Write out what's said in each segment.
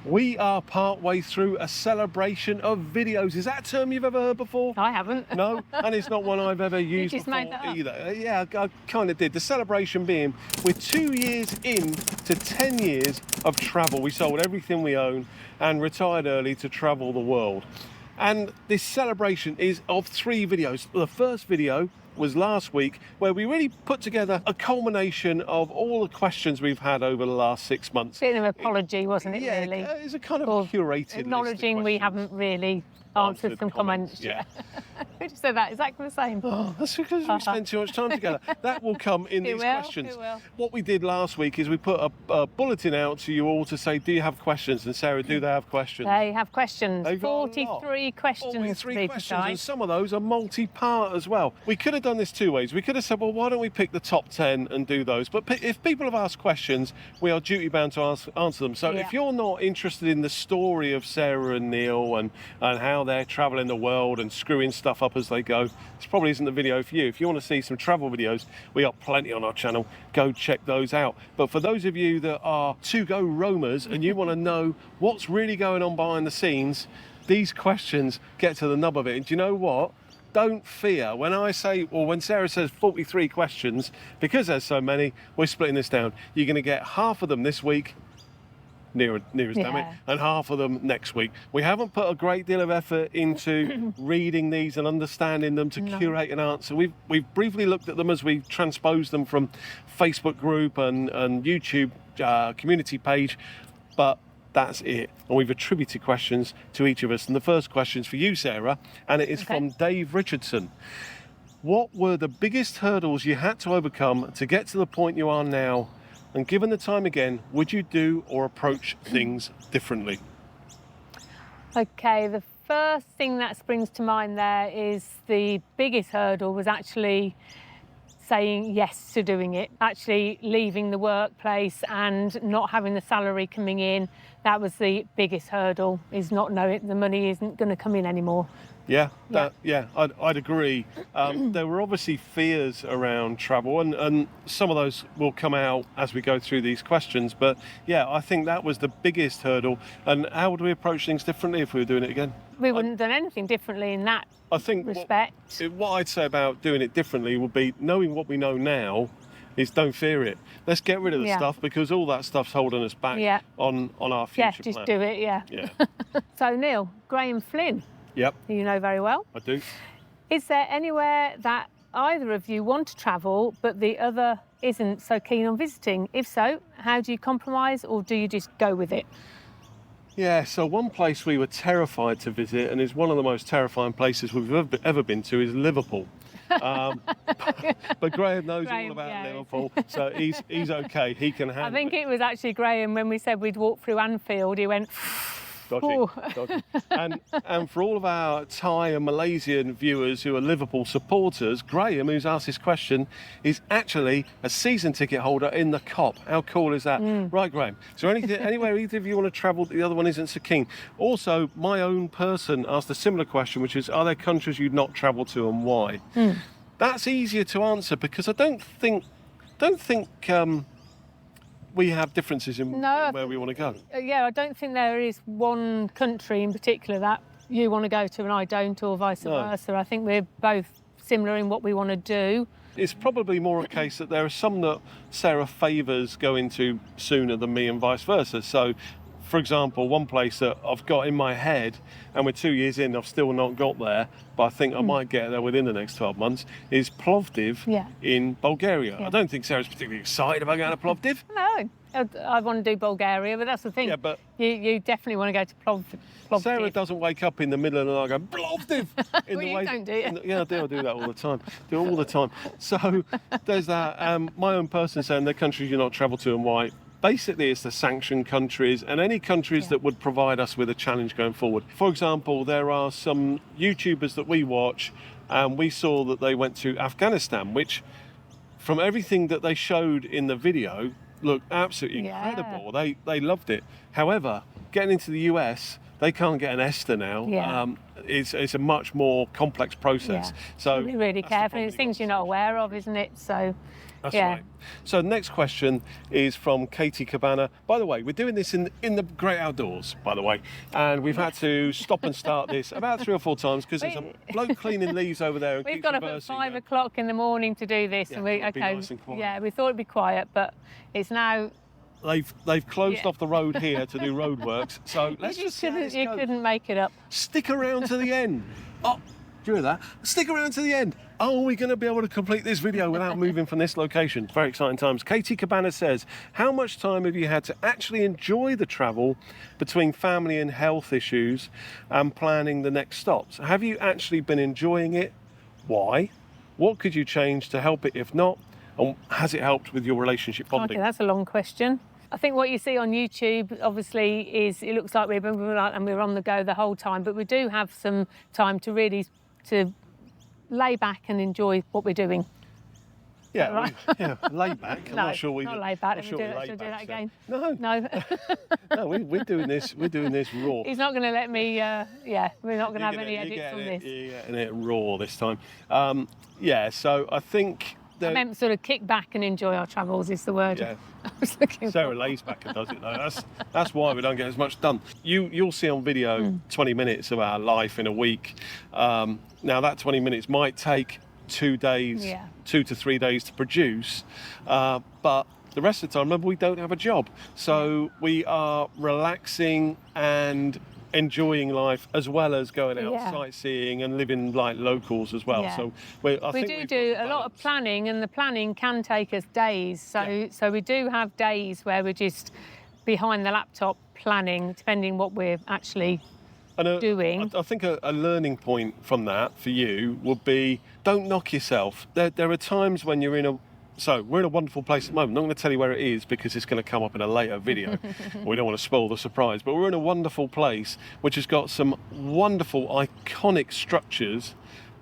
We are part way through a celebration of videos. Is that a term you've ever heard before? I haven't. No, and it's not one I've ever used just before made that up. either. Yeah, I kind of did. The celebration being we're 2 years in to 10 years of travel. We sold everything we own and retired early to travel the world. And this celebration is of 3 videos. The first video was last week, where we really put together a culmination of all the questions we've had over the last 6 months. Bit of an apology, wasn't it, Yeah, really? it's a kind of Or curated acknowledging we haven't really answered some comments. Yeah. Who just said that? Exactly the same. Oh, that's because we spend too much time together. That will come in these questions. It will. What we did last week is we put a bulletin out to you all to say, do you have questions? And Sarah, do they have questions? They have questions. They've got a lot. 43 questions. 43 to be questions, precise. and some of those are multi-part as well. We could have done this 2 ways. We could have said, well, why don't we pick the top 10 and do those? But if people have asked questions, we are duty bound to answer them. So if you're not interested in the story of Sarah and Neil and how they're travelling the world and screwing stuff up as they go, this probably isn't the video for you. If you want to see some travel videos, we got plenty on our channel. Go check those out. But for those of you that are to-go roamers and you want to know what's really going on behind the scenes, these questions get to the nub of it. And do you know what? Don't fear. When I say, or when Sarah says 43 questions, because there's so many, we're splitting this down. You're going to get half of them this week, nearest damn it, and half of them next week. We haven't put a great deal of effort into reading these and understanding them to curate an answer. We've briefly looked at them as we transposed them from Facebook group and YouTube community page, but that's it. And we've attributed questions to each of us. And the first question's for you, Sarah, and it is from Dave Richardson. What were the biggest hurdles you had to overcome to get to the point you are now? And given the time again, would you do or approach things differently? Okay, the first thing that springs to mind there is the biggest hurdle was actually saying yes to doing it, actually leaving the workplace and not having the salary coming in. That was the biggest hurdle, is not knowing the money isn't going to come in anymore. I'd agree. There were obviously fears around travel, and some of those will come out as we go through these questions. But yeah, I think that was the biggest hurdle. And how would we approach things differently if we were doing it again? We wouldn't have done anything differently in that respect. What I'd say about doing it differently would be knowing what we know now is don't fear it. Let's get rid of the stuff, because all that stuff's holding us back on our future Yeah, just plan. do it, So Neil, Graham Flynn, Yep. who you know very well. I do. Is there anywhere that either of you want to travel but the other isn't so keen on visiting? If so, how do you compromise, or do you just go with it? Yeah, so one place we were terrified to visit, and is one of the most terrifying places we've ever been to, is Liverpool. But Graham knows all about Liverpool, so he's okay. He can handle it. I think it was actually Graham, when we said we'd walk through Anfield, he went... Dodgy. And for all of our Thai and Malaysian viewers who are Liverpool supporters, Graham, who's asked this question, is actually a season ticket holder in the COP. How cool is that? Right, Graham. So anywhere either of you want to travel that the other one isn't so keen? Also, my own person asked a similar question, which is, are there countries you'd not travel to and why? That's easier to answer, because I don't think we have differences in where we want to go. Yeah, I don't think there is one country in particular that you want to go to and I don't, or vice versa. I think we're both similar in what we want to do. It's probably more a case that there are some that Sarah favours going to sooner than me, and vice versa. So, for example, one place that I've got in my head, and we're 2 years in, I've still not got there, but I think I might get there within the next 12 months, is Plovdiv in Bulgaria. I don't think Sarah's particularly excited about going to Plovdiv. No, I want to do Bulgaria, but that's the thing. Yeah, but you definitely want to go to Plovdiv. Sarah doesn't wake up in the middle of the night and go, Plovdiv! Well, you don't do it. Yeah, I do that all the time. Do it all the time. So there's that. My own person saying the countries you're not travel to and why. Basically, it's the sanctioned countries and any countries that would provide us with a challenge going forward. For example, there are some YouTubers that we watch, and we saw that they went to Afghanistan, which, from everything that they showed in the video, looked absolutely incredible. They loved it. However, getting into the US they can't get an ESTA now. Yeah. It's a much more complex process. Yeah. So Be really that's the careful. problem It's you've things got you're to not solve. aware of, isn't it? So, That's yeah. right. So next question is from Katie Cabana. By the way, we're doing this in the great outdoors, by the way, and we've had to stop and start this about 3 or 4 times because there's a bloke cleaning leaves over there and We've keeps got up at reversing 5 them. o'clock in the morning to do this, Yeah, and we thought it'd be nice and quiet. yeah, we thought it'd be quiet, but it's now. They've closed Yeah. off the road here to do road works. So let's just see how this You goes. couldn't make it up. Stick around to the end. Oh, do you hear that? Stick around to the end. Are we going to be able to complete this video without moving from this location? Very exciting times. Katie Cabana says, how much time have you had to actually enjoy the travel between family and health issues and planning the next stops? Have you actually been enjoying it? Why? What could you change to help it if not? And has it helped with your relationship bonding? Okay, that's a long question. I think what you see on YouTube, obviously, is it looks like we're on the go the whole time, but we do have some time to really lay back and enjoy what we're doing. Yeah, right? lay back. I'm No, not sure we. not lay back. Not Should sure we we lay do back, that so- again? No, No, no, we're doing this. We're doing this raw. he's not going to let me. Yeah, we're not going to have any You're edits on this. You're getting it raw this time. Yeah, so I think I meant sort of kick back and enjoy our travels is the word. Yeah. I was looking Sarah for. lays back and does it though. That's why we don't get as much done. You'll see on video 20 minutes of our life in a week. Now that 20 minutes might take 2 days, Yeah. 2 to 3 days to produce, but the rest of the time, remember, we don't have a job, so we are relaxing and enjoying life as well as going out Yeah. sightseeing and living like locals as well. Yeah. So I We think do we've do got a the lot of balance. planning, and the planning can take us days. So we do have days where we're just behind the laptop planning, depending what we're actually And doing. I think a learning point from that for you would be, don't knock yourself. There are times when we're in a wonderful place at the moment. I'm not going to tell you where it is because it's going to come up in a later video. We don't want to spoil the surprise, but we're in a wonderful place which has got some wonderful iconic structures,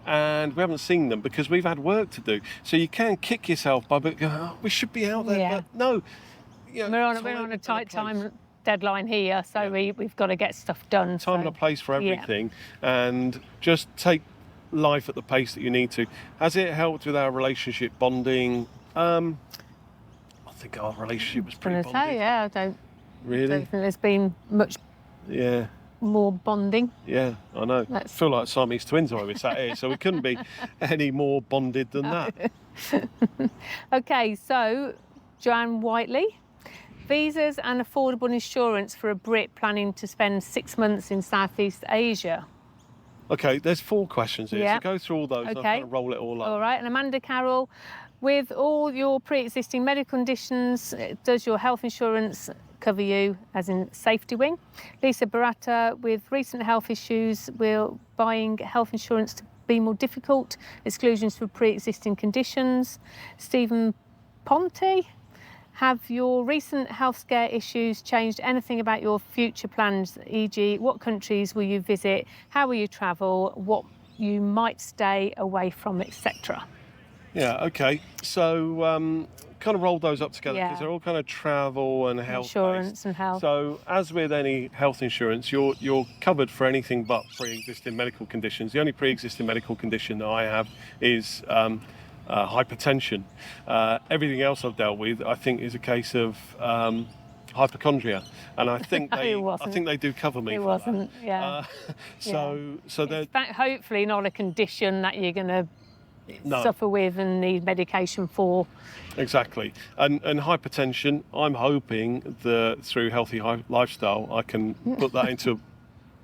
and we haven't seen them because we've had work to do. So you can kick yourself by going, oh, we should be out there, Yeah. but no. You know, We're on a tight time and a place. time deadline here, so we've got to get stuff done. Time and a place for yeah. everything, and just take life at the pace that you need to. Has it helped with our relationship bonding? I think our relationship was I'm pretty going to say, bonded. yeah, I don't Really? think there's been much Yeah, more bonding. yeah, I know. That's- Feel like Siamese twins while we sat here, so we couldn't be any more bonded than that. Okay, so Joanne Whiteley, visas and affordable insurance for a Brit planning to spend 6 months in Southeast Asia. Okay, there's 4 questions here, Yeah. so go through all those and I'll Okay. kind of roll it all up. All right, and Amanda Carroll, with all your pre-existing medical conditions, does your health insurance cover you, as in safety wing? Lisa Barata, with recent health issues, will buying health insurance to be more difficult? Exclusions for pre-existing conditions. Stephen Ponte, have your recent health scare issues changed anything about your future plans, e.g. what countries will you visit, how will you travel, what you might stay away from, etc.? Yeah, okay. So kind of roll those up together because Yeah. they're all kind of travel and health Insurance and health. So as with any health insurance, you're covered for anything but pre-existing medical conditions. The only pre-existing medical condition that I have is hypertension. Everything else I've dealt with, I think, is a case of hypochondria, and I think No, it they wasn't. do cover me. It for wasn't, that. yeah. So they're It's hopefully not a condition that you're going to No. suffer with and need medication for. Exactly. And hypertension, I'm hoping that through healthy lifestyle, I can put that into.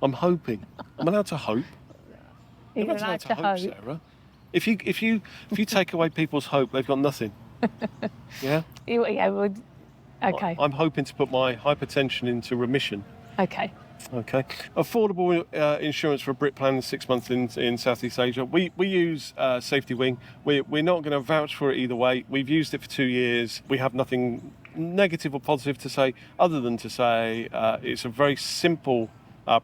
I'm hoping. I'm allowed to hope. You're You're allowed to hope, hope. Sarah. If you take away people's hope, they've got nothing. Yeah. Yeah, okay, I'm hoping to put my hypertension into remission. okay. Okay. Affordable insurance for a Brit plan in 6 months in Southeast Asia. We use Safety Wing. We're not going to vouch for it either way. We've used it for 2 years. We have nothing negative or positive to say other than to say it's a very simple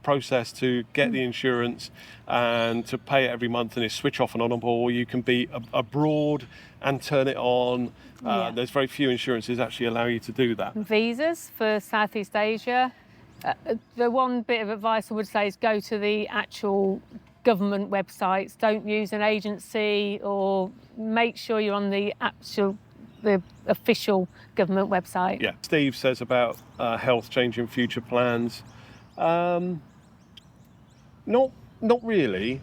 process to get the insurance and to pay it every month, and it's switch off and on, or you can be abroad and turn it on. Yeah. There's very few insurances actually allow you to do that. Visas for Southeast Asia. The one bit of advice I would say is go to the actual government websites. Don't use an agency, or make sure you're on the official government website. Yeah. Steve says about health changing future plans. Not really.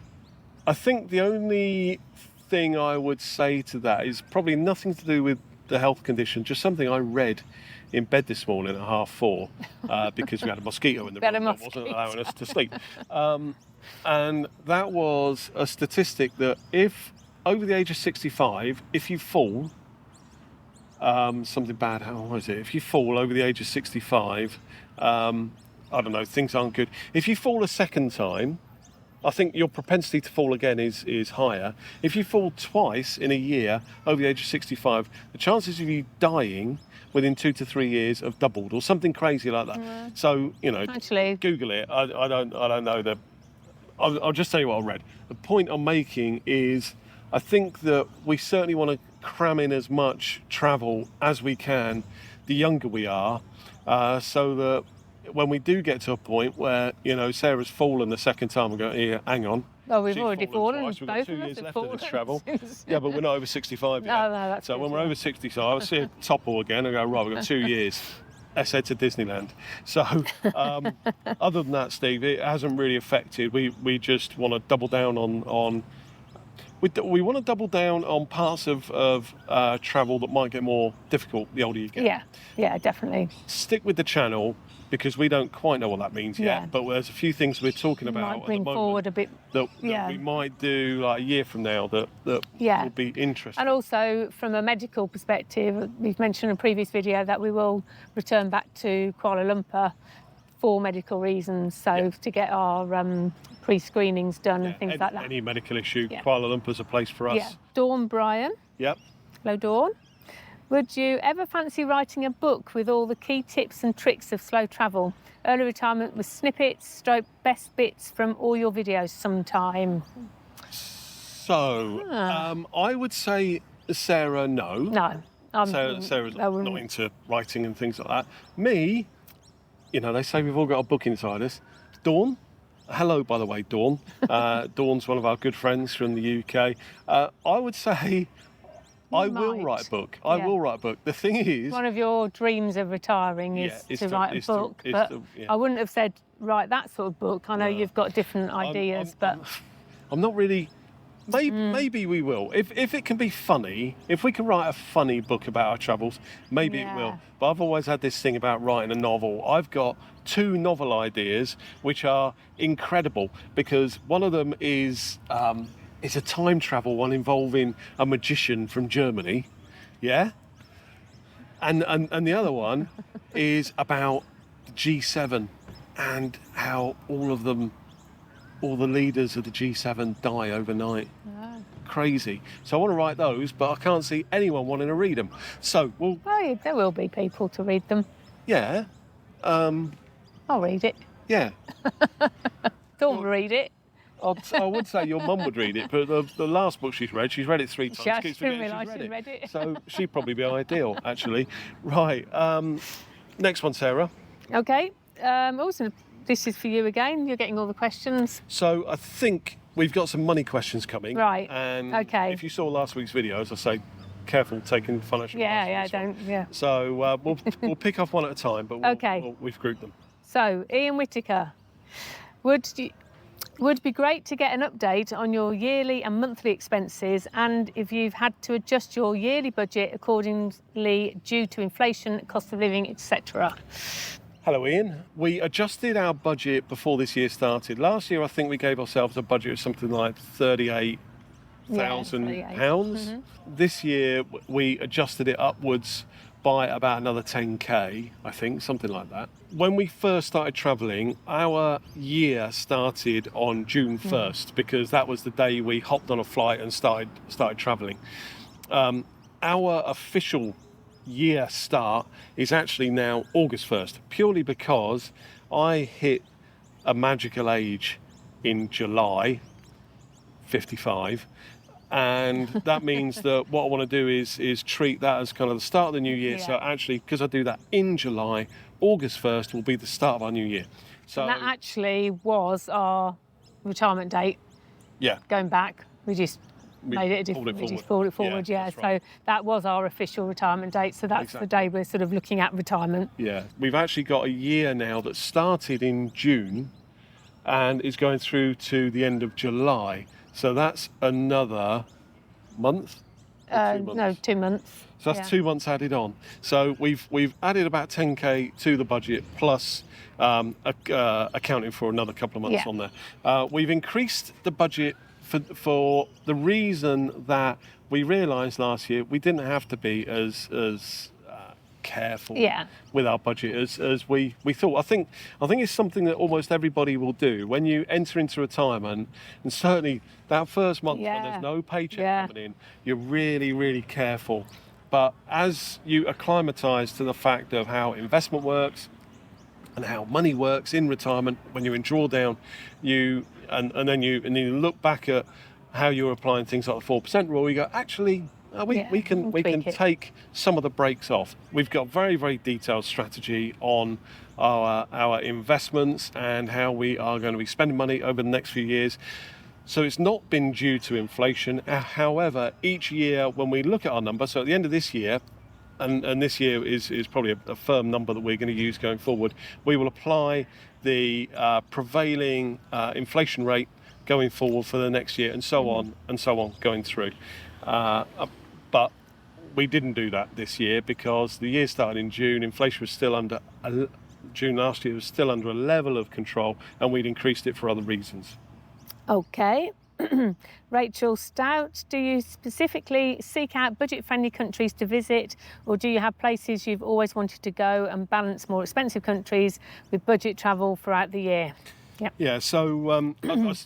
I think the only thing I would say to that is probably nothing to do with the health condition, just something I read in bed this morning at 4:30 because we had a mosquito in the room that wasn't allowing us to sleep. And that was a statistic that if over the age of 65, if you fall, something bad, how was it? If you fall over the age of 65, I don't know, things aren't good. If you fall a second time, I think your propensity to fall again is higher. If you fall twice in a year over the age of 65, the chances of you dying within 2 to 3 years have doubled, or something crazy like that. So, Actually, Google it. I don't know I'll just tell you what I read. The point I'm making is I think that we certainly want to cram in as much travel as we can the younger we are, so that when we do get to a point where, Sarah's fallen the second time, we go, here, hang on. oh, we've She's already fallen. twice. We've got Both 2 of us years have left of fallen. this travel. Yeah, but we're not over 65 yet. No, that's so good, when we're yeah. over 65, I'll see a topple again and go, right, we've got 2 years. Let's head to Disneyland. So other than that, Steve, it hasn't really affected. We just want to double down on we want to double down on parts of travel that might get more difficult the older you get. Yeah, definitely. Stick with the channel, because we don't quite know what that means yet. Yeah. But there's a few things we're talking about Might bring at the moment forward a bit. that we might do like a year from now that will be interesting. And also from a medical perspective, we've mentioned in a previous video that we will return back to Kuala Lumpur for medical reasons, so to get our pre-screenings done and things like that. Any medical issue, Kuala Lumpur's a place for us. Yeah. Dawn Bryan. Yep. Hello, Dawn. Would you ever fancy writing a book with all the key tips and tricks of slow travel? Early retirement with snippets, best bits from all your videos sometime. So, I would say Sarah, no. No. Sarah's not into writing and things like that. Me, they say we've all got a book inside us. Dawn, hello, by the way, Dawn. Dawn's one of our good friends from the UK. I would say I will write a book. I will write a book. The thing is, one of your dreams of retiring is to write a book, but I wouldn't have said write that sort of book. I know you've got different ideas, but I'm not really. Maybe we will. If it can be funny, if we can write a funny book about our travels, maybe it will. But I've always had this thing about writing a novel. I've got 2 novel ideas which are incredible, because one of them is it's a time travel one involving a magician from Germany, and the other one is about the G7 and how all the leaders of the G7 die overnight. Crazy. So I want to write those, but I can't see anyone wanting to read them. So there will be people to read them. Yeah. I'll read it. Yeah. Don't read it. I would say your mum would read it, but the last book she's read it 3 times. I didn't realise she'd read it. So she'd probably be ideal, actually. Right. Next one, Sarah. Okay. Also, this is for you again. You're getting all the questions. So I think we've got some money questions coming. Right. And if you saw last week's video, as I say, careful taking financial advice. Yeah. So we'll pick off one at a time, but we've grouped them. So Ian Whittaker, would be great to get an update on your yearly and monthly expenses, and if you've had to adjust your yearly budget accordingly due to inflation, cost of living, etc. Hello, Ian. We adjusted our budget before this year started. Last year, I think we gave ourselves a budget of something like £38,000. This year, we adjusted it upwards by about another 10k, I think, something like that. When we first started travelling, our year started on June 1st because that was the day we hopped on a flight and started travelling. Our official year start is actually now August 1st, purely because I hit a magical age in July, 55. And that means that what I want to do is treat that as kind of the start of the new year. So actually, because I do that in July, August 1st will be the start of our new year. So And that actually was our retirement date yeah, going back. We just made it a different, we just pulled it forward, yeah. that's right. So that was our official retirement date. So that's the day we're sort of looking at retirement. Yeah, we've actually got a year now that started in June and is going through to the end of July. So that's another month? Or 2 months? No, 2 months. So that's 2 months added on. So we've added about 10k to the budget plus accounting for another couple of months on there. We've increased the budget for the reason that we realised last year we didn't have to be as careful with our budget as we thought. I think it's something that almost everybody will do when you enter into retirement, and certainly that first month when there's no paycheck coming in, you're really, really careful. But as you acclimatise to the fact of how investment works and how money works in retirement, when you're in drawdown, and then you look back at how you're applying things like the 4% rule, you go, actually, we can take some of the brakes off. We've got very, very detailed strategy on our investments and how we are going to be spending money over the next few years. So it's not been due to inflation. However, each year when we look at our number, so at the end of this year, and this year is probably a firm number that we're going to use going forward, we will apply the prevailing inflation rate going forward for the next year, and so on going through. But we didn't do that this year because the year started in June. Inflation was still under June last year was still under a level of control, and we'd increased it for other reasons. Okay. Rachel Stout, do you specifically seek out budget-friendly countries to visit, or do you have places you've always wanted to go and balance more expensive countries with budget travel throughout the year? Yep. Yeah, so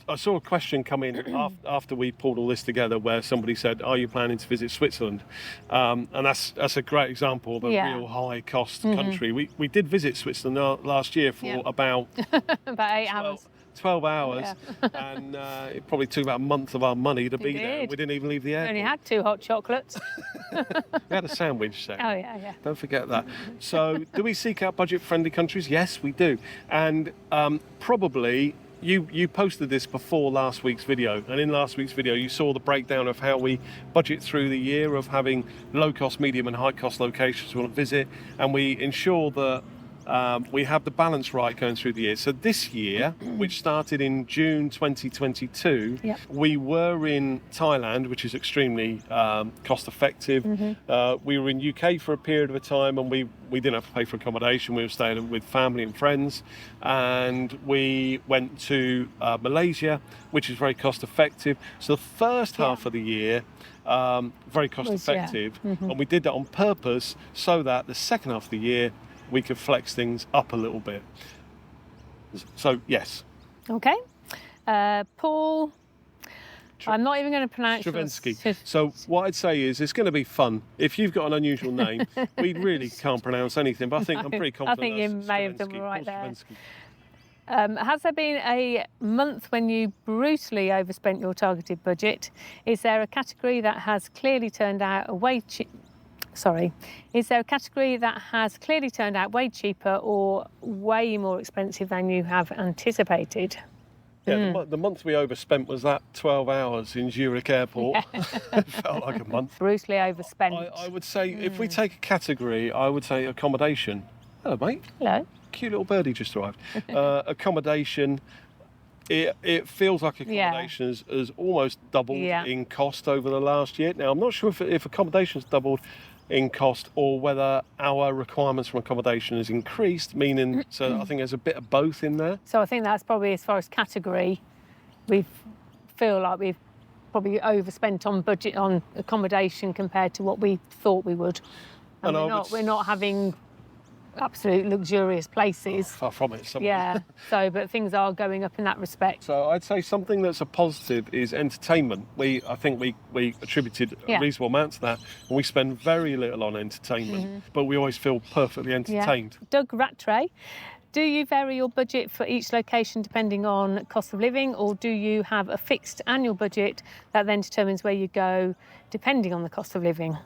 I saw a question come in after we pulled all this together where somebody said, are you planning to visit Switzerland? And that's a great example of a real high-cost country. We did visit Switzerland last year for about 8 hours. 12 hours, and it probably took about a month of our money to be there. We didn't even leave the airport. We only had 2 hot chocolates. We had a sandwich there. Oh, yeah. Don't forget that. So, do we seek out budget-friendly countries? Yes, we do. And probably you posted this before last week's video, and in last week's video you saw the breakdown of how we budget through the year of having low-cost, medium and high-cost locations we want to visit, and we ensure that we have the balance right going through the year. So this year, which started in June 2022, we were in Thailand, which is extremely cost effective. We were in UK for a period of a time, and we didn't have to pay for accommodation. We were staying with family and friends, and we went to Malaysia, which is very cost effective. So the first half of the year, very cost effective, and we did that on purpose so that the second half of the year we could flex things up a little bit. So, yes. Okay. Paul, I'm not even going to pronounce Stravinsky. So what I'd say is it's going to be fun. If you've got an unusual name, we really can't pronounce anything, but I think I'm pretty confident. I think you may have done right there. Has there been a month when you brutally overspent your targeted budget? Is there a category that has clearly turned out way cheaper or way more expensive than you have anticipated? Yeah, the month we overspent was that 12 hours in Zurich Airport. It felt like a month. Brutally overspent. I would say, if we take a category, I would say accommodation. Hello, mate. Hello. Cute little birdie just arrived. Accommodation. It feels like accommodation has almost doubled in cost over the last year. Now, I'm not sure if accommodation's doubled in cost or whether our requirements from accommodation has increased, meaning, so I think there's a bit of both in there. So I think that's probably, as far as category, we feel like we've probably overspent on budget on accommodation compared to what we thought we would. And we're not having absolute luxurious places. Far from it. But things are going up in that respect. So I'd say something that's a positive is entertainment. I think we attributed a reasonable amount to that, and we spend very little on entertainment, but we always feel perfectly entertained. Doug Rattray, do you vary your budget for each location depending on cost of living, or do you have a fixed annual budget that then determines where you go depending on the cost of living?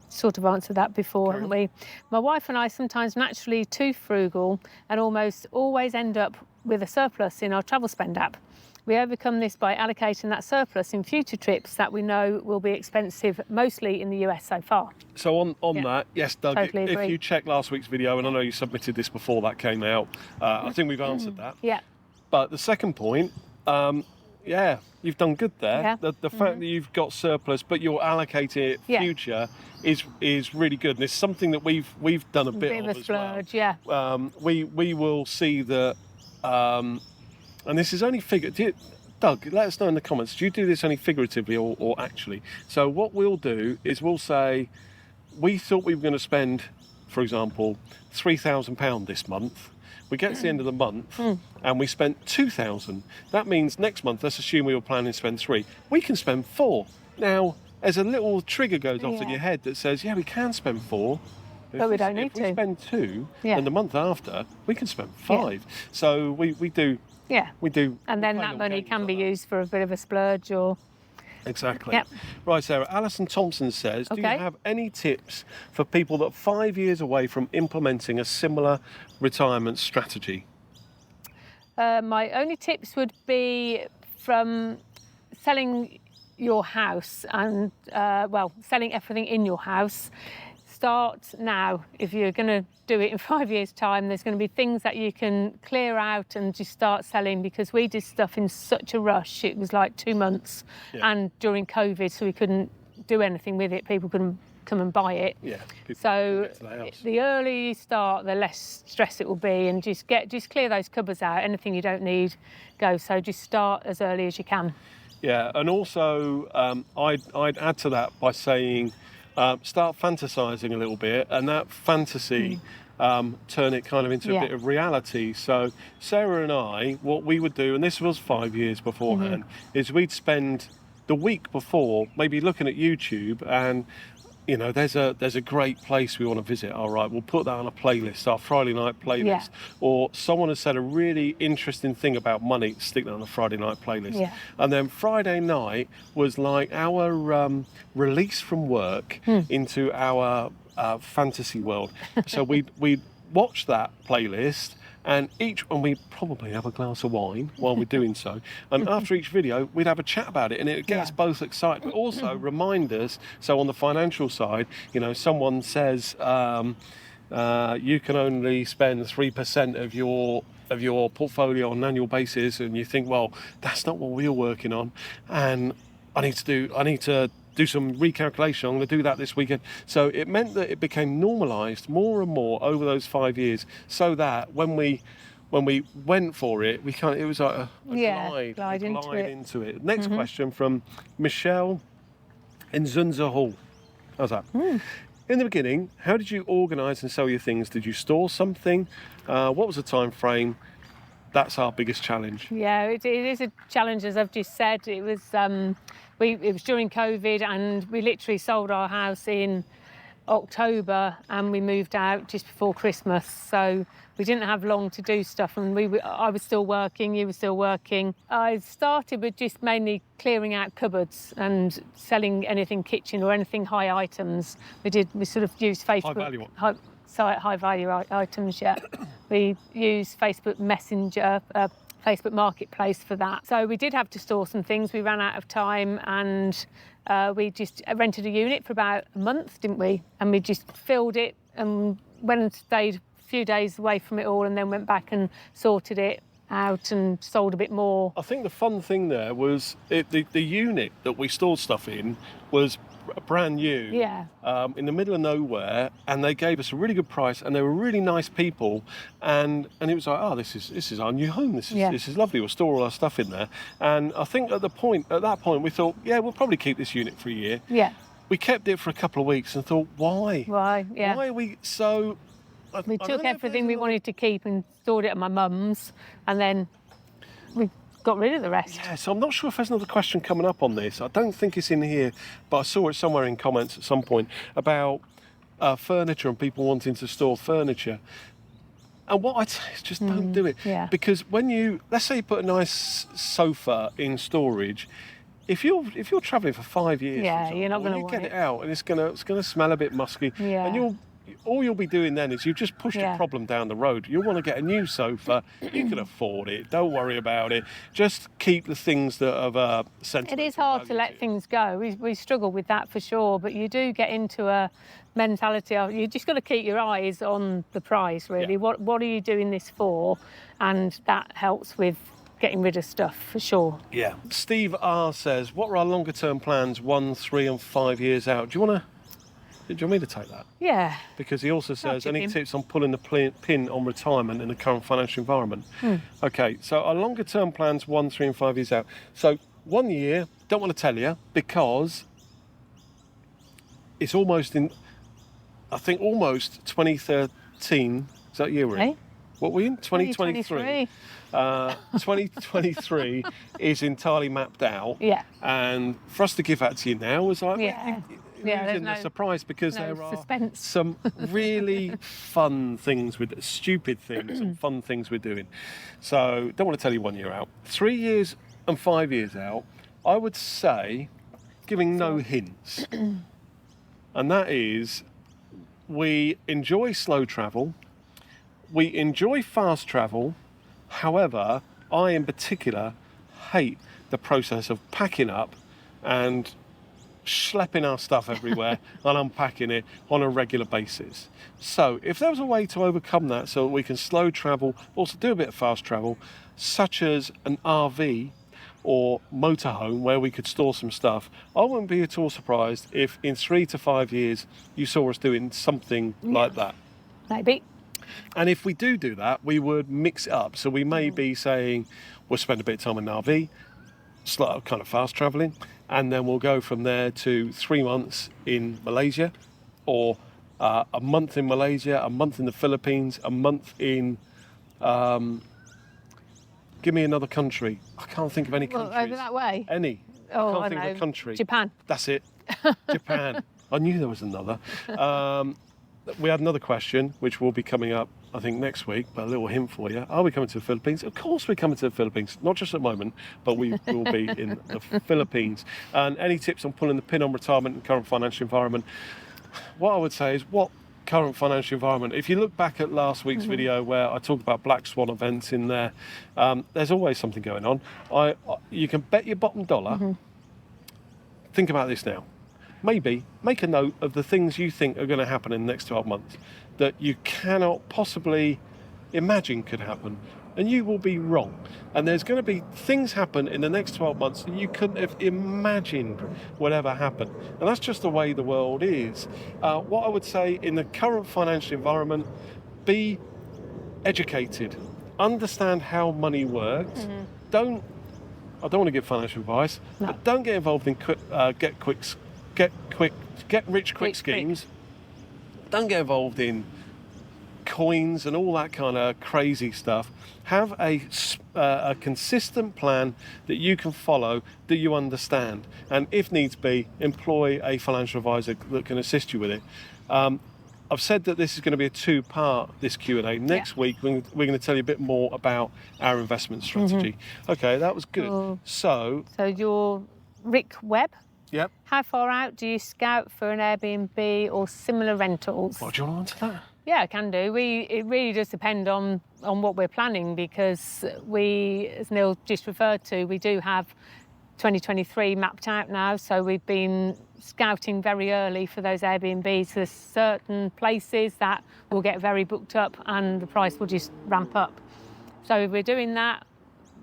sort of answered that before, Carry haven't we? My wife and I sometimes naturally too frugal and almost always end up with a surplus in our travel spend app. We overcome this by allocating that surplus in future trips that we know will be expensive, mostly in the US so far. So on that, yes, Doug, Totally if agree. you check last week's video, and I know you submitted this before that came out, I think we've answered that. Yeah. But the second point, yeah, you've done good there. Yeah. The fact that you've got surplus, but you're allocating it future is really good, and it's something that we've done a bit of a as splurge, well. We will see that, and this is only Doug, let us know in the comments. Do you do this only figuratively or actually? So what we'll do is we'll say we thought we were going to spend, for example, £3,000 this month. We get to the end of the month and we spent 2,000. That means next month, let's assume we were planning to spend 3. We can spend 4. Now, as a little trigger goes off in your head that says, yeah, we can spend 4. But we don't need to. If we spend 2, and the month after, we can spend 5. So we do. Yeah. We do. And then that money can be used for a bit of a splurge or... Exactly. Yep. Right, Sarah. Alison Thompson says, do you have any tips for people that are 5 years away from implementing a similar retirement strategy? My only tips would be from selling your house and, selling everything in your house. Start now. If you're going to do it in 5 years' time, there's going to be things that you can clear out and just start selling, because we did stuff in such a rush. It was like 2 months and during COVID, so we couldn't do anything with it. People couldn't come and buy it. Yeah. So the earlier you start, the less stress it will be, and just clear those cupboards out. Anything you don't need, go. So just start as early as you can. Yeah, and also I'd add to that by saying, start fantasizing a little bit, and that fantasy turn it kind of into a bit of reality. So Sarah and I, what we would do, and this was 5 years beforehand, is we'd spend the week before maybe looking at YouTube, and you know, there's a great place we want to visit. All right, we'll put that on a playlist, our Friday night playlist. Yeah. Or someone has said a really interesting thing about money, stick that on a Friday night playlist. Yeah. And then Friday night was like our release from work into our fantasy world. So we'd watch that playlist, and we probably have a glass of wine while we're doing so. And after each video, we'd have a chat about it, and it gets us both excited, but also remind us. So on the financial side, you know, someone says you can only spend 3% of your portfolio on an annual basis, and you think, well, that's not what we're working on, and I need to do some recalculation. I'm going to do that this weekend. So it meant that it became normalised more and more over those 5 years, so that when we went for it, it was like a glide into it. Next question from Michelle in Zunza Hall. How's that? In the beginning, how did you organise and sell your things? Did you store something? What was the time frame? That's our biggest challenge. Yeah, it is a challenge, as I've just said. It was it was during COVID, and we literally sold our house in October, and we moved out just before Christmas. So we didn't have long to do stuff, and I was still working, you were still working. I started with just mainly clearing out cupboards and selling anything kitchen or anything high items. We sort of used Facebook. High value items, yeah. We use Facebook Messenger, Facebook Marketplace for that. So we did have to store some things. We ran out of time, and we just rented a unit for about a month, didn't we? And we just filled it and went and stayed a few days away from it all, and then went back and sorted it out and sold a bit more. I think the fun thing there was the unit that we stored stuff in was brand new, in the middle of nowhere, and they gave us a really good price, and they were really nice people, and it was like, oh, this is our new home. This is lovely. We'll store all our stuff in there. And I think at that point we thought, yeah, we'll probably keep this unit for a year. Yeah. We kept it for a couple of weeks and thought, why? Why? Yeah. Why are we so? We took everything we wanted to keep and stored it at my mum's, and then we got rid of the rest. Yeah, so I'm not sure if there's another question coming up on this. I don't think it's in here, but I saw it somewhere in comments at some point about furniture and people wanting to store furniture. And what I'd say is just don't do it. Yeah. Because let's say you put a nice sofa in storage, if you're travelling for 5 years, Yeah, for example, you're not gonna you want get it. it out, and it's gonna smell a bit musky, Yeah. and all you'll be doing then is you've just pushed a Yeah. problem down the road. You'll want to get a new sofa. You can afford it. Don't worry about it. Just keep the things that have sentimental It is hard to value let you. things go. We struggle with that for sure, but you do get into a mentality of you just got to keep your eyes on the price, really. Yeah. What are you doing this for? And that helps with getting rid of stuff for sure. Yeah. Steve R says, "What are our longer term plans? 1, 3, and 5 years out?" Do you want me to take that? Yeah. Because he also says, chip any in. tips on pulling the pin on retirement in the current financial environment? Okay, so our longer term plans, 1, 3, and 5 years out. So 1 year, don't want to tell you because it's almost almost 2013. Is that year we're in? Okay. What were we in? 2023. 2023 is entirely mapped out. Yeah. And for us to give that to you now is like, Yeah. Yeah, losing there's the no- surprise because no there are suspense. some really fun things stupid things and fun things we're doing. So don't want to tell you 1 year out. 3 years and 5 years out, I would say, giving no hints. And that is, we enjoy slow travel. We enjoy fast travel. However, I in particular hate the process of packing up and schlepping our stuff everywhere and unpacking it on a regular basis. So if there was a way to overcome that so that we can slow travel, also do a bit of fast travel, such as an RV or motorhome where we could store some stuff, I wouldn't be at all surprised if in 3 to 5 years you saw us doing something like that. Maybe. And if we do that, we would mix it up. So we may be saying we'll spend a bit of time in an RV, kind of fast travelling, and then we'll go from there to 3 months in Malaysia, or a month in Malaysia, a month in the Philippines, a month in... give me another country. I can't think of any Well, countries. over that way. Any. Oh, I I can't think know. of a country. Japan. That's it. Japan. I knew there was another. We had another question, which will be coming up, I think, next week, but a little hint for you. Are we coming to the Philippines? Of course we're coming to the Philippines. Not just at the moment, but we will be in the Philippines. And any tips on pulling the pin on retirement in current financial environment? What I would say is, what current financial environment? If you look back at last week's video where I talked about black swan events in there, there's always something going on. You can bet your bottom dollar. Think about this now. Maybe make a note of the things you think are going to happen in the next 12 months that you cannot possibly imagine could happen, and you will be wrong. And there's going to be things happen in the next 12 months that you couldn't have imagined would ever happen. And that's just the way the world is. What I would say in the current financial environment, be educated, understand how money works. I don't want to give financial advice, but don't get involved in get rich quick schemes. Don't get involved in coins and all that kind of crazy stuff. Have a consistent plan that you can follow, that you understand, and if needs be, employ a financial advisor that can assist you with it. I've said that this is going to be a 2-part, this Q&A. Next week, we're going to tell you a bit more about our investment strategy. Okay, that was good. Cool. So you're Rick Webb. Yep. How far out do you scout for an Airbnb or similar rentals? What, do you want to answer that? Yeah, I can do. It really does depend on what we're planning, because we, as Neil just referred to, we do have 2023 mapped out now, so we've been scouting very early for those Airbnbs. There's certain places that will get very booked up and the price will just ramp up. So if we're doing that,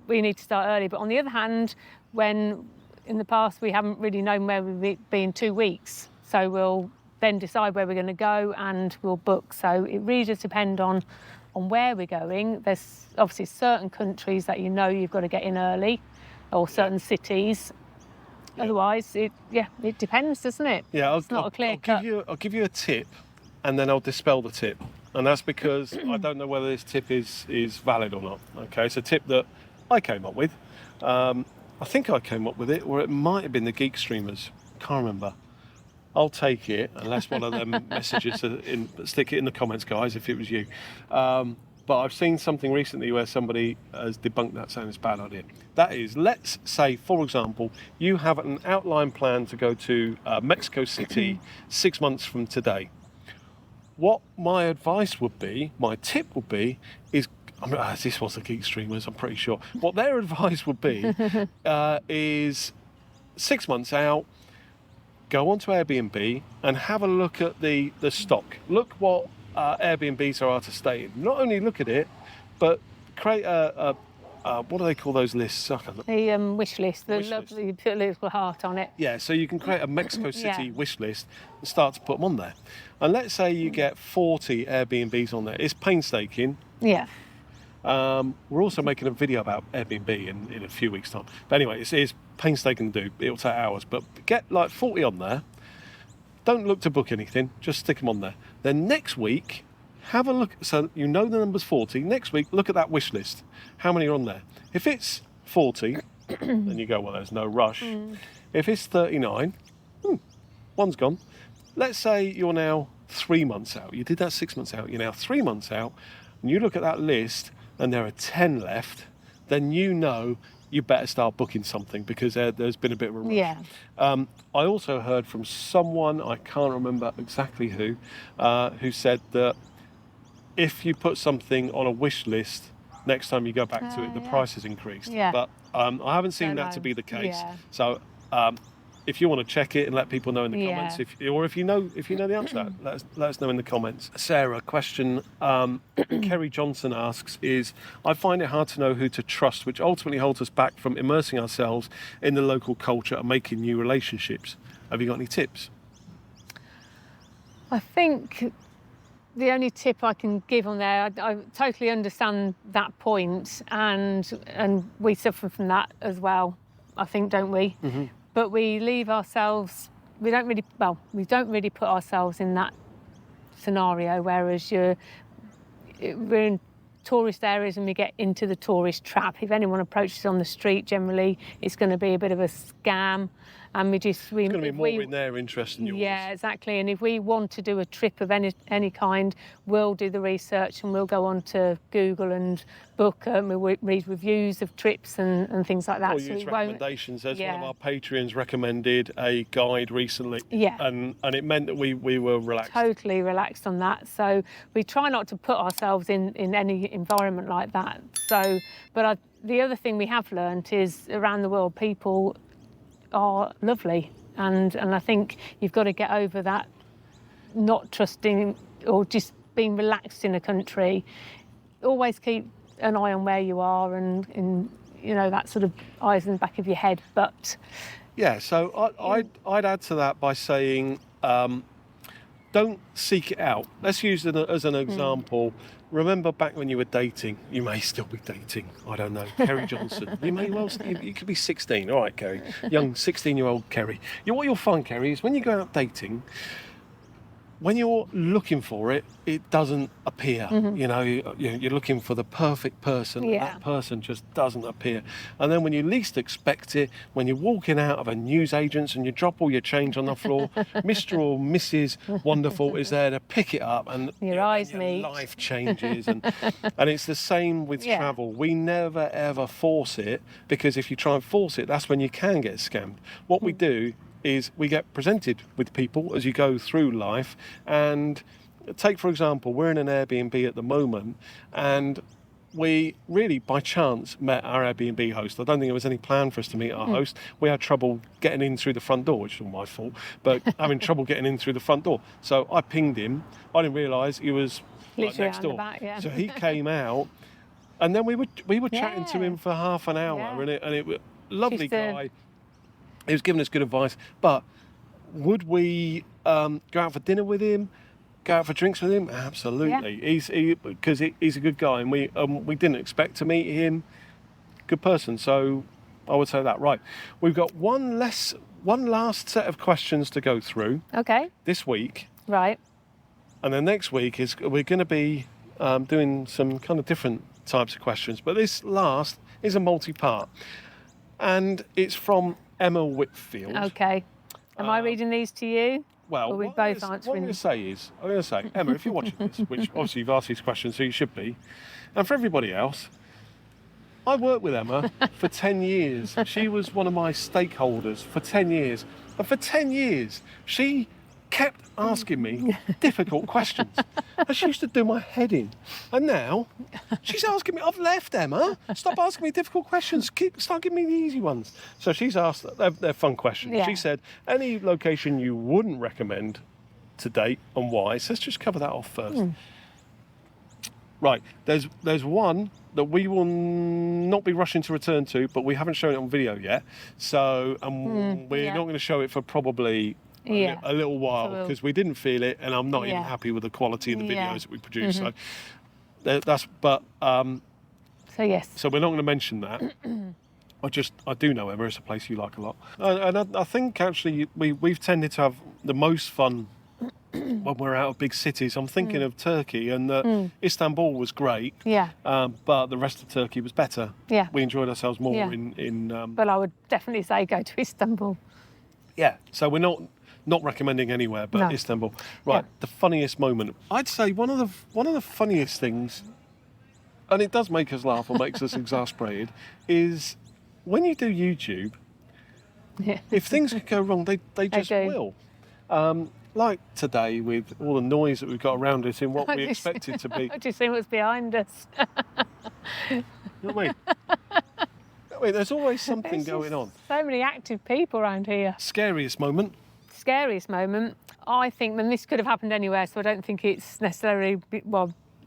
we need to start early. But on the other hand, when in the past we haven't really known where we'll be in 2 weeks, so we'll then decide where we're going to go and we'll book. So it really does depend on where we're going. There's obviously certain countries that you've got to get in early, or certain cities. Otherwise, it depends, doesn't it? Yeah, it's not a clear cut. I'll give you a tip, and then I'll dispel the tip, and that's because I don't know whether this tip is valid or not. Okay, it's a tip that I came up with. I think I came up with it, or it might have been the Geek Streamers. Can't remember. I'll take it, unless one of them messages stick it in the comments, guys, if it was you. but I've seen something recently where somebody has debunked that, saying it's a bad idea. That is, let's say, for example, you have an outline plan to go to Mexico City 6 months from today. What my advice would be, my tip would be, is, this was the Geek Streamers, I'm pretty sure. What their advice would be is 6 months out, go onto Airbnb and have a look at the stock. Look what Airbnbs are to stay in. Not only look at it, but create a what do they call those lists? The wish list. Wish list. You put a little heart on it. Yeah, so you can create a Mexico City wish list and start to put them on there. And let's say you get 40 Airbnbs on there. It's painstaking. Yeah. We're also making a video about Airbnb in a few weeks' time. But anyway, it's painstaking to do. It'll take hours. But get like 40 on there. Don't look to book anything. Just stick them on there. Then next week, have a look. So you know the number's 40. Next week, look at that wish list. How many are on there? If it's 40, then you go, well, there's no rush. If it's 39, one's gone. Let's say you're now 3 months out. You did that 6 months out. You're now 3 months out. And you look at that list and there are 10 left, then you know you better start booking something because there's been a bit of a rush. Yeah. I also heard from someone, I can't remember exactly who said that if you put something on a wish list, next time you go back to it, the price is increased. Yeah. But I haven't seen that to be the case. Yeah. So if you want to check it and let people know in the comments, if you know the answer to that, let us know in the comments. Sarah, question Kerry Johnson asks is, I find it hard to know who to trust, which ultimately holds us back from immersing ourselves in the local culture and making new relationships. Have you got any tips? I think the only tip I can give on there, I totally understand that point, and we suffer from that as well, I think, don't we? Mm-hmm. But we leave ourselves, we don't really put ourselves in that scenario, whereas we're in tourist areas and we get into the tourist trap. If anyone approaches on the street, generally it's going to be a bit of a scam. And it's going to be more in their interest than yours. Yeah, exactly. And if we want to do a trip of any kind, we'll do the research and we'll go on to Google and book, we'll read reviews of trips and things like that. Or use recommendations. There's one of our Patreons recommended a guide recently. Yeah. And it meant that we were relaxed. Totally relaxed on that. So we try not to put ourselves in any environment like that. So, but the other thing we have learned is around the world, people are lovely, and I think you've got to get over that not trusting or just being relaxed in a country. Always keep an eye on where you are and that sort of eyes in the back of your head. But yeah, so I'd add to that by saying don't seek it out. Let's use it as an example. Remember back when you were dating, you may still be dating, I don't know, Kerry Johnson. You may well, you could be 16. All right, Kerry, young 16-year-old Kerry. What you'll find, Kerry, is when you go out dating, when you're looking for it, it doesn't appear. Mm-hmm. You're looking for the perfect person. Yeah. That person just doesn't appear. And then when you least expect it, when you're walking out of a newsagent's and you drop all your change on the floor, Mr. or Mrs. Wonderful is there to pick it up, and your eyes meet. Life changes. And it's the same with travel. We never ever force it, because if you try and force it, that's when you can get scammed. What we do is we get presented with people as you go through life. And take, for example, we're in an Airbnb at the moment, and we really, by chance, met our Airbnb host. I don't think there was any plan for us to meet our host. We had trouble getting in through the front door, which was my fault, but having trouble getting in through the front door. So I pinged him. I didn't realise he was literally next door. The back, yeah. So he came out, and then we were chatting to him for half an hour, and it was a lovely guy. He was giving us good advice. But would we go out for dinner with him? Go out for drinks with him? Absolutely. Yeah. Because he's a good guy, and we didn't expect to meet him. Good person. So I would say that. Right. We've got one last set of questions to go through. Okay. This week. Right. And then next week we're going to be doing some kind of different types of questions. But this last is a multi-part, and it's from Emma Whitfield. Okay. Am I reading these to you? Well, Or we what both I'm answering. going to say, Emma, if you're watching this, which obviously you've asked these questions, so you should be, and for everybody else, I worked with Emma for 10 years. She was one of my stakeholders for 10 years. And for 10 years, she kept asking me difficult questions. And she used to do my head in. And now, she's asking me, I've left, Emma. Stop asking me difficult questions. Start giving me the easy ones. So she's asked, they're fun questions. Yeah. She said, any location you wouldn't recommend to date and why? So let's just cover that off first. Right, there's one that we will not be rushing to return to, but we haven't shown it on video yet. So we're not going to show it for probably a little while because we didn't feel it, and I'm not even happy with the quality of the videos that we produce. So So yes. so we're not going to mention that. I do know, Emma, it's a place you like a lot, and I think actually we've tended to have the most fun when we're out of big cities. I'm thinking of Turkey, and Istanbul was great. Yeah. But the rest of Turkey was better. Yeah. We enjoyed ourselves more Yeah. in. But I would definitely say go to Istanbul. Yeah. So we're not recommending anywhere, but No. Istanbul. Right. Yeah. The funniest moment. I'd say one of the funniest things, and it does make us laugh or makes us exasperated, is when you do YouTube. Yeah. If things could go wrong, they just do. will. Like today, with all the noise that we've got around us in what we expect it to be. I just see what's behind us. You know what I mean? There's always something There's going on. just so many active people around here. Scariest moment. Scariest moment, I think, and this could have happened anywhere, so I don't think it's necessarily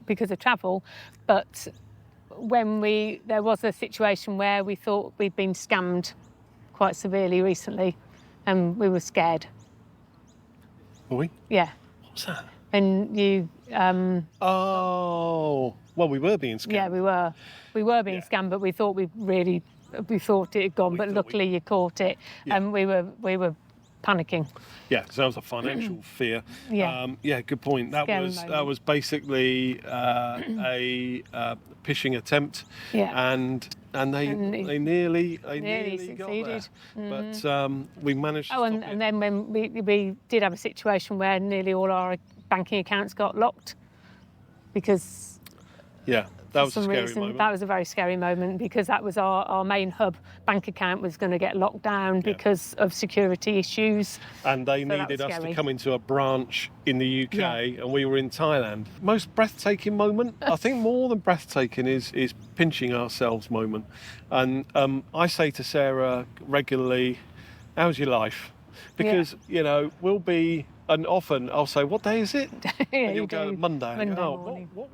because of travel, but when there was a situation where we thought we'd been scammed quite severely recently, and we were scared. Were we? Yeah. What's that? And you. Oh, well, we were being scammed. Yeah, we were. We were being scammed, but we thought we thought it had gone. But luckily, you caught it, and we were panicking. Yeah, so that was a financial fear. Yeah. Yeah, good point. That was basically a phishing attempt. Yeah. And they nearly succeeded. got there. But we managed to stop it. And then when we did have a situation where nearly all our banking accounts got locked because that was for a some scary reason, moment. that was a very scary moment because that was our main hub bank account was going to get locked down because of security issues. And they needed us to come into a branch in the UK, and we were in Thailand. Most breathtaking moment? I think more than breathtaking is pinching ourselves moment. And I say to Sarah regularly, how's your life? Because, we'll be... And often I'll say, what day is it? And you'll go, Monday. Monday morning. What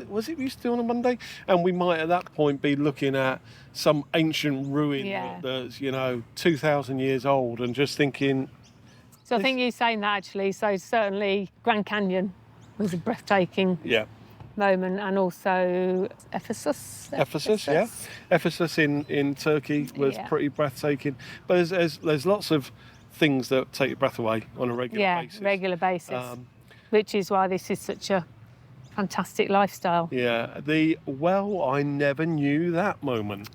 was it we used to do on a Monday? And we might at that point be looking at some ancient ruin that's, 2,000 years old and just thinking... So I think you're saying that actually. So certainly Grand Canyon was a breathtaking moment, and also Ephesus, yeah. Ephesus in Turkey was pretty breathtaking. But there's lots of things that take your breath away on a regular basis. Which is why this is such a fantastic lifestyle. Yeah, I never knew that moment.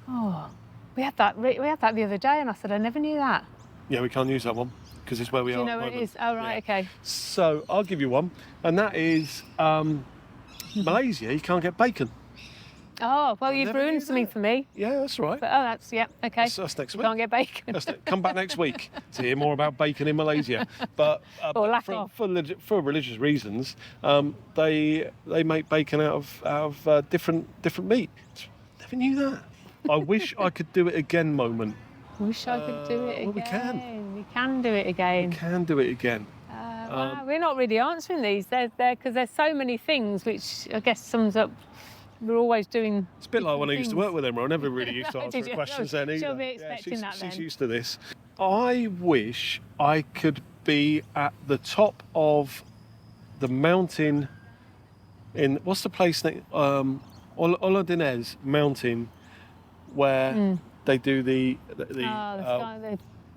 Oh, we had that the other day, and I said I never knew that. Yeah, we can't use that one because it's where we are. Do you know where it is? Oh right, okay. So I'll give you one, and that is Malaysia. You can't get bacon. Oh, well, you've ruined something for me. Yeah, that's right. But, okay. That's next week. Can't get bacon. Come back next week to hear more about bacon in Malaysia. But for religious reasons, they make bacon out of different meat. Never knew that. I wish I could do it again moment. Wish I could do it again. Well, we can. We can do it again. We can do it again. Wow, we're not really answering these. They're because there's so many things, which I guess sums up. We're always doing. It's a bit like when I used to work with Emma. I never really used to answer Did you? questions then either. She'll be expecting that then. She's used to this. I wish I could be at the top of the mountain in what's the place name? Oladinez mountain, where they do the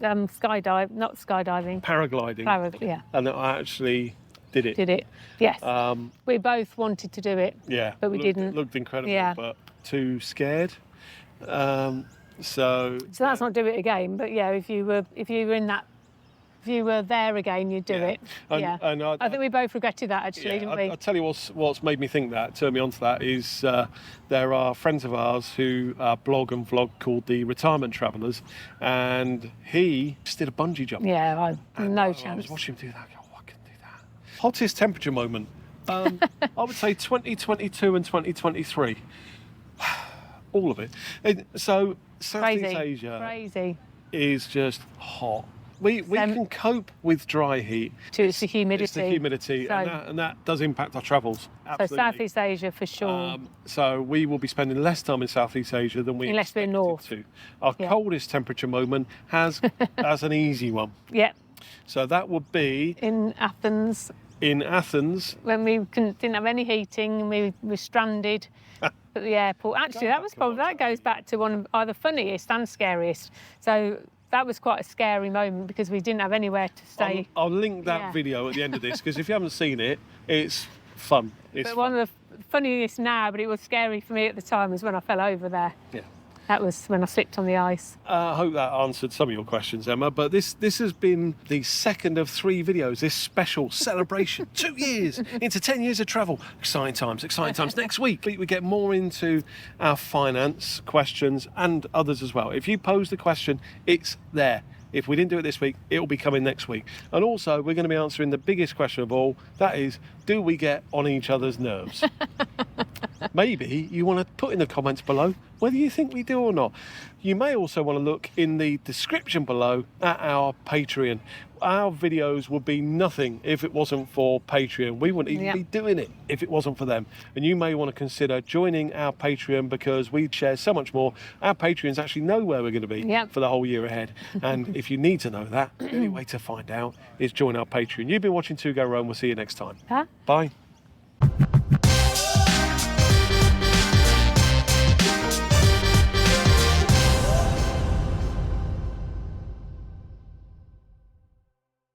skydive, not skydiving. Paragliding. And I actually did it. Did it? Yes. We both wanted to do it. Yeah. But we didn't. It looked incredible, but too scared. So that's not do it again. But yeah, if you were in that If you were there again, you'd do it. And I think we both regretted that, actually, didn't we? I'll tell you what's made me think that, turned me onto that, is there are friends of ours who blog and vlog called the Retirement Travellers, and he just did a bungee jump. Yeah, no chance. I was watching him do that. I go, oh, I can do that. Hottest temperature moment. I would say 2022 and 2023. All of it. So Southeast Asia is just hot. We can cope with dry heat. It's the humidity. It's the humidity, and that does impact our travels. Absolutely. So Southeast Asia for sure. So we will be spending less time in Southeast Asia than we unless we're north. To. Our coldest temperature moment has an easy one. Yeah. So that would be in Athens. In Athens, when we didn't have any heating and we were stranded at the airport. Actually, that goes back to one of either funniest and scariest. So that was quite a scary moment because we didn't have anywhere to stay. I'll link that video at the end of this because if you haven't seen it, it's fun. One of the funniest now, but it was scary for me at the time, was when I fell over there. Yeah. That was when I slipped on the ice. I hope that answered some of your questions, Emma. But this has been the second of 3 videos, this special celebration. 2 years into 10 years of travel. Exciting times, exciting times. Next week, we get more into our finance questions and others as well. If you pose the question, it's there. If we didn't do it this week, it'll be coming next week. And also, we're going to be answering the biggest question of all. That is, do we get on each other's nerves? Maybe you want to put in the comments below whether you think we do or not. You may also want to look in the description below at our Patreon. Our videos would be nothing if it wasn't for Patreon. We wouldn't even be doing it if it wasn't for them. And you may want to consider joining our Patreon because we share so much more. Our Patreons actually know where we're going to be for the whole year ahead. And if you need to know that, the only way to find out is join our Patreon. You've been watching To Go Rome. We'll see you next time. Bye.